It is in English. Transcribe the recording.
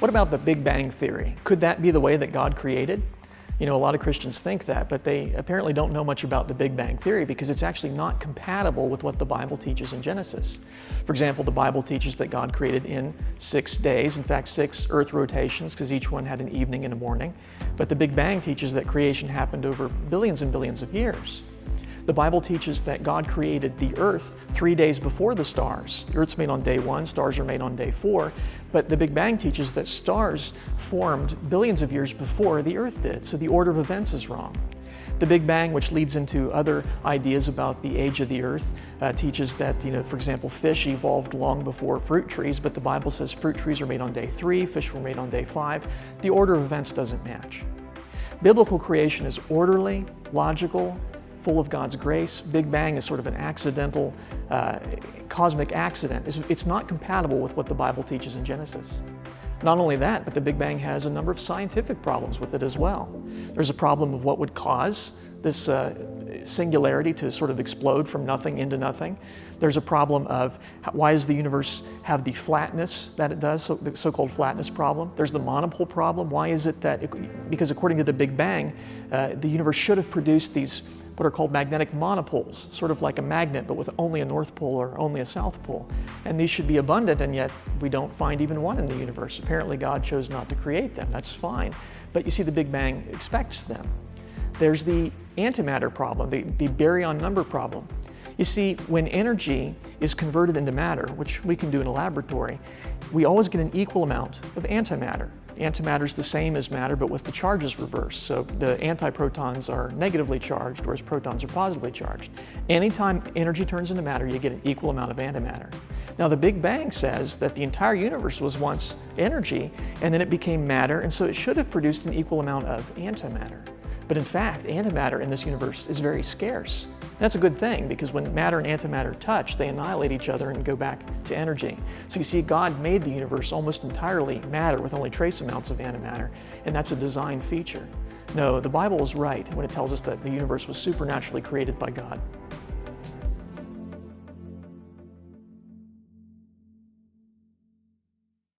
What about the Big Bang Theory? Could that be the way that God created? You know, a lot of Christians think that, but they apparently don't know much about the Big Bang Theory because it's actually not compatible with what the Bible teaches in Genesis. For example, the Bible teaches that God created in 6 days, in fact 6 earth rotations, because each one had an evening and a morning. But the Big Bang teaches that creation happened over billions and billions of years. The Bible teaches that God created the earth 3 days before the stars. The earth's made on day 1, stars are made on day 4, but the Big Bang teaches that stars formed billions of years before the earth did, so the order of events is wrong. The Big Bang, which leads into other ideas about the age of the earth, teaches that, for example, fish evolved long before fruit trees, but the Bible says fruit trees are made on day 3, fish were made on day 5. The order of events doesn't match. Biblical creation is orderly, logical, full of God's grace. Big Bang is sort of an accidental, cosmic accident. It's not compatible with what the Bible teaches in Genesis. Not only that, but the Big Bang has a number of scientific problems with it as well. There's a problem of what would cause this singularity to sort of explode from nothing into nothing. There's a problem of why does the universe have the flatness that it does, so the so-called flatness problem. There's the monopole problem. Why is it that, because according to the Big Bang, the universe should have produced these what are called magnetic monopoles, sort of like a magnet, but with only a north pole or only a south pole. And these should be abundant, and yet we don't find even one in the universe. Apparently God chose not to create them. That's fine. But you see, the Big Bang expects them. There's the antimatter problem, the baryon number problem. You see, when energy is converted into matter, which we can do in a laboratory, we always get an equal amount of antimatter. Antimatter is the same as matter, but with the charges reversed. So the antiprotons are negatively charged, whereas protons are positively charged. Anytime energy turns into matter, you get an equal amount of antimatter. Now, the Big Bang says that the entire universe was once energy, and then it became matter, and so it should have produced an equal amount of antimatter. But in fact, antimatter in this universe is very scarce. And that's a good thing, because when matter and antimatter touch, they annihilate each other and go back to energy. So you see, God made the universe almost entirely matter with only trace amounts of antimatter, and that's a design feature. No, the Bible is right when it tells us that the universe was supernaturally created by God.